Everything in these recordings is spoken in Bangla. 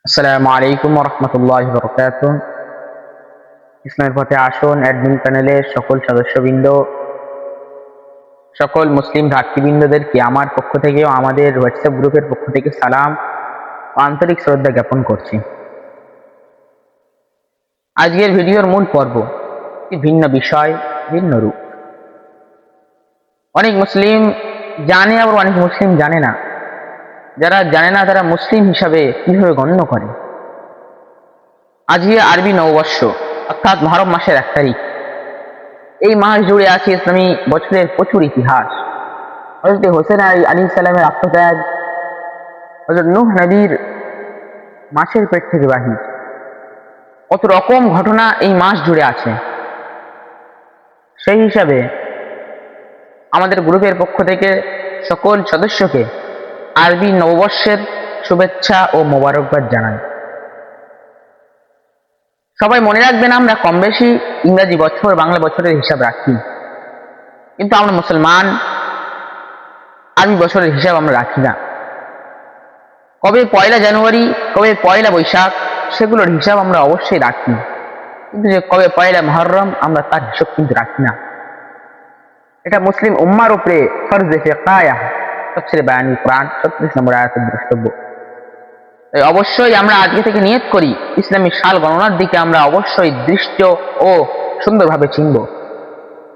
আসসালামু আলাইকুম রহমতুল্লাহ বরকাত। ইসলামের পথে আসুন অ্যাডমিন প্যানেলের সকল সদস্যবৃন্দ, সকল মুসলিম ভ্রাতৃবৃন্দদেরকে আমার পক্ষ থেকে ও আমাদের হোয়াটসঅ্যাপ গ্রুপের পক্ষ থেকে সালাম ও আন্তরিক শ্রদ্ধা জ্ঞাপন করছি। আজকের ভিডিওর মূল পর্ব একটি ভিন্ন বিষয়, ভিন্ন রূপ। অনেক মুসলিম জানে, আবার অনেক মুসলিম জানে না। যারা জানে না তারা মুসলিম হিসাবে কিভাবে গণ্য করে। আজকে আরবি নববর্ষ অর্থাৎ মুহররম মাসের 1 তারিখ। এই মাস জুড়ে আছে ইসলামী বছরের প্রচুর ইতিহাস। হযরত হোসেন আলাইহিস সালামের আত্মত্যাগ, হযরত নূহ নবীর মাছের পেট থেকে বাহির, কত রকম ঘটনা এই মাস জুড়ে আছে। সেই হিসাবে আমাদের গ্রুপের পক্ষ থেকে সকল সদস্যকে আরবি নববর্ষের শুভেচ্ছা ও মোবারকবাদ জানাই। সবাই মনে রাখবেন, আমরা কম বেশি ইংরাজি বছর বাংলা বছরের হিসাব রাখি, কিন্তু আমরা মুসলমান, আরবি বছরের হিসাব আমরা রাখি না। কবে 1 জানুয়ারি, কবে 1 বৈশাখ, সেগুলোর হিসাব আমরা অবশ্যই রাখি, কিন্তু যে কবে 1 মুহররম আমরা তার হিসাব কিন্তু রাখি না। এটা মুসলিম উম্মার উপরে ফরজে কিফায়া, তাফসীরে বায়ানুল কুরআন 36 নম্বর আয়াতের দ্রষ্টব্য। তাই অবশ্যই আমরা আজকে থেকে নিয়ত করি, ইসলামী সাল গণনার দিকে আমরা অবশ্যই দৃষ্ট ও সুন্দরভাবে চিনব।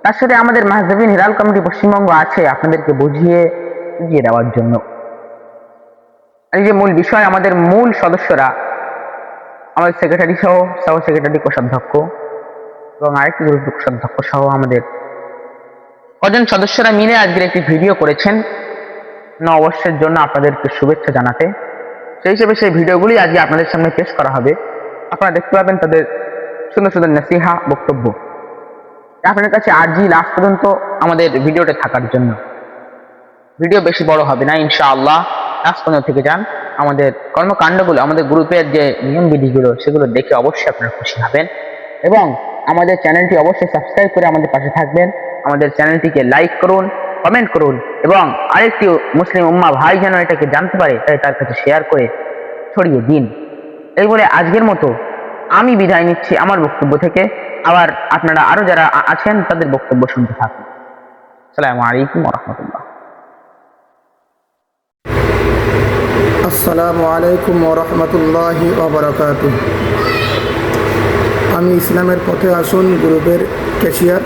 তার সাথে আমাদের মাহজাবিন হিলাল কমিটি পশ্চিমবঙ্গ আছে আপনাদেরকে বুঝিয়ে দেওয়ার জন্য। এই যে মূল বিষয়, আমাদের মূল সদস্যরা, আমাদের সেক্রেটারি সহ সেক্রেটারি, কোষাধ্যক্ষ এবং আরেকটি গ্রুপের কোষাধ্যক্ষ সহ আমাদের কজন সদস্যরা মিলে আজকের একটি ভিডিও করেছেন নববর্ষের জন্য আপনাদেরকে শুভেচ্ছা জানাতে। সেই হিসেবে সেই ভিডিওগুলি আজকে আপনাদের সামনে পেশ করা হবে। আপনারা দেখতে পাবেন তাদের সুন্দর সুন্দর নসিহা বক্তব্য। আপনাদের কাছে আরজি লাস্ট পর্যন্ত আমাদের ভিডিওতে থাকার জন্য। ভিডিও বেশি বড় হবে না ইনশাআল্লাহ, লাস্ট পর্যন্ত থেকে যান। আমাদের কর্মকাণ্ডগুলো, আমাদের গ্রুপের যে নিয়ম বিধিগুলো, সেগুলো দেখে অবশ্যই আপনারা খুশি হবেন এবং আমাদের চ্যানেলটি অবশ্যই সাবস্ক্রাইব করে আমাদের পাশে থাকবেন। আমাদের চ্যানেলটিকে লাইক করুন, কমেন্ট করুন এবং আরেকটি মুসলিম উম্মাহ ভাই যেন এটাকে জানতে পারে তাই তার কাছে শেয়ার করে ছড়িয়ে দিন। এই বলে আজকের মতো আমি বিদায় নিচ্ছি আমার বক্তব্য থেকে। আবার আপনারা আরো যারা আছেন তাদের বক্তব্য শুনতে থাকুন। আসসালামু আলাইকুম ওয়া রাহমাতুল্লাহ। আসসালামু আলাইকুম ওয়া রাহমাতুল্লাহি ওয়া বারাকাতুহু। আমি ইসলামের পথে আসুন গ্রুপের ক্যাশিয়ার।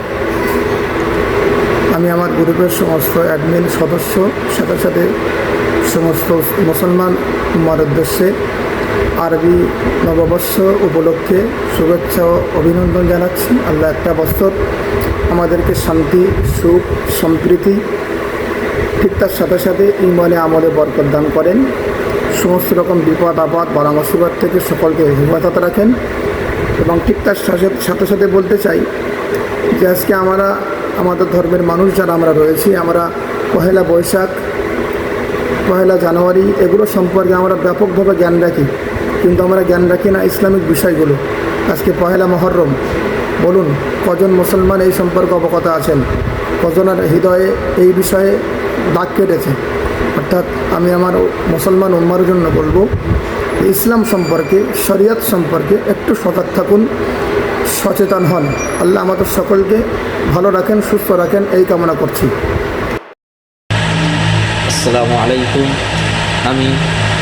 আমি আমার গ্রুপের সমস্ত অ্যাডমিন সদস্য, সাথে সাথে সমস্ত মুসলমান উম্মার উদ্দেশ্যে আরবি নববর্ষ উপলক্ষে শুভেচ্ছা ও অভিনন্দন জানাচ্ছি। আল্লাহ একটা বছর আমাদেরকে শান্তি, সুখ, সম্প্রীতি, ঠিক তার সাথে সাথে ঈমানে আমলে বরকত দান করেন। সমস্ত রকম বিপদ আপদ, বালা মুসিবত থেকে সকলকে হেফাজত রাখেন। এবং ঠিক তার সাথে সাথে বলতে চাই যে আজকে আমরা আমাদের ধর্মের মানুষ যারা আমরা রয়েছি, আমরা 1 বৈশাখ, 1 জানুয়ারি এগুলো সম্পর্কে আমরা ব্যাপকভাবে জ্ঞান রাখি, কিন্তু আমরা জ্ঞান রাখি না ইসলামিক বিষয়গুলো। আজকে 1 মুহররম, বলুন কজন মুসলমান এই সম্পর্কে অবগত আছেন? কজনের হৃদয়ে এই বিষয়ে দাগ কেটেছে? অর্থাৎ আমি আমার মুসলমান উম্মার জন্য বলবো, ইসলাম সম্পর্কে, শরিয়ত সম্পর্কে একটু সজাগ থাকুন, সচেতন হন। আল্লাহ আমাদের সকলকে ভালো রাখেন, সুস্থ রাখেন, এই কামনা করছি। আসসালামু আলাইকুম। আমি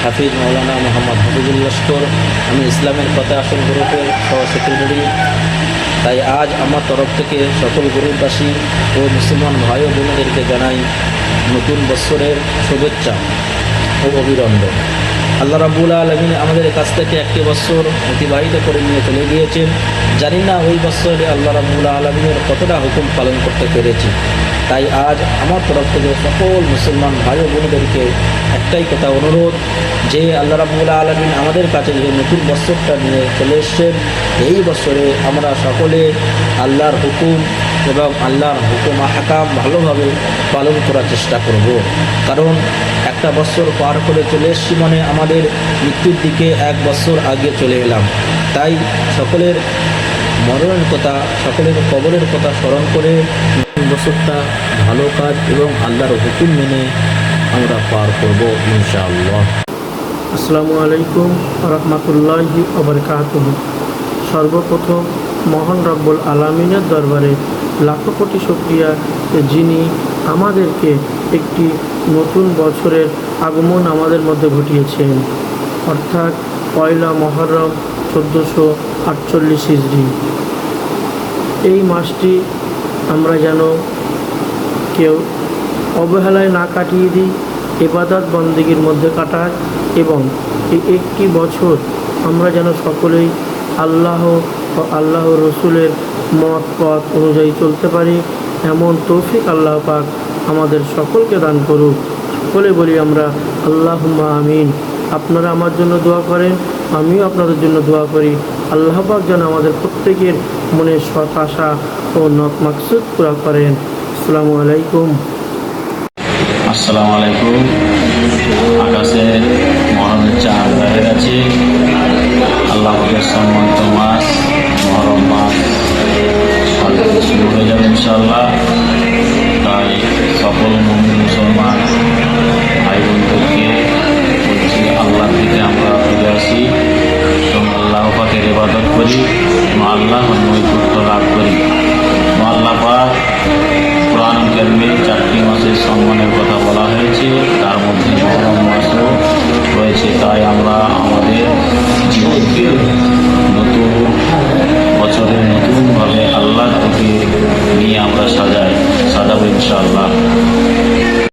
হাফিজ মৌলানা মোহাম্মদ হাফিজুল লস্কর। আমি ইসলামের পথে আসুন গ্রুপের সহ সেক্রেটারি। তাই আজ আমার তরফ থেকে সকল গ্রুপবাসী ও মুসলমান ভাই ও বোনদেরকে জানাই নতুন বৎসরের শুভেচ্ছা ও অভিনন্দন। আল্লাহ রাব্বুল আলামিন আমাদের কাছ থেকে একটি বৎসর অতিবাহিত করে নিয়ে চলে গিয়েছেন। জানি না ওই বৎসরে আল্লাহ রাব্বুল আলামিনের কতটা হুকুম পালন করতে পেরেছি। তাই আজ আমার তরফ থেকে সকল মুসলমান ভাই ও বোনদেরকে একটাই কথা অনুরোধ, যে আল্লাহ রাব্বুল আলামিন আমাদের কাছে যে নতুন বৎসরটা নিয়ে চলে এসছেন, এই বৎসরে আমরা সকলে আল্লাহর হুকুম এবং আল্লাহর হুকুম আহকাম ভালোভাবে পালন করার চেষ্টা করব। কারণ একটা বছর পার করে চলে এসছি মানে আমাদের মৃত্যুর দিকে 1 বছর আগে চলে এলাম। তাই সকলের মরণের কথা, সকলের কবরের কথা স্মরণ করে বছরটা ভালো কাজ এবং আল্লাহর হুকুম মেনে আমরা পার করব ইনশাআল্লাহ। আসসালামু আলাইকুম রহমতুল্লাহি ওবরকাতুহু। সর্বপ্রথম মহান রব্বুল আলামিনের দরবারে লাখো কোটি শুকরিয়া, যিনি আমাদেরকে একটি নতুন বছরের আগমন আমাদের মধ্যে ঘটিয়েছেন, অর্থাৎ পয়লা মহরম 1448 হিজরি। এই মাসটি আমরা যেন কেউ অবহেলায় না কাটিয়ে দিই, ইবাদত বন্দেগীর মধ্যে কাটায়, এবং এই একটি বছর আমরা যেন সকলেই আল্লাহ ও আল্লাহ রসুলের মত পথ অনুযায়ী চলতে পারি, এমন তৌফিক আল্লাহ পাক আমাদের সকলকে দান করুক। সকলে বলি আমরা আল্লাহুম্মা আমিন। আপনারা আমার জন্য দোয়া করেন, আমিও আপনাদের জন্য দোয়া করি। আল্লাহ পাক যেন আমাদের প্রত্যেকের মনের সৎ আশা ও মাকসুদ পুরা করেন। আসসালামু আলাইকুম। আসসালামু আলাইকুম।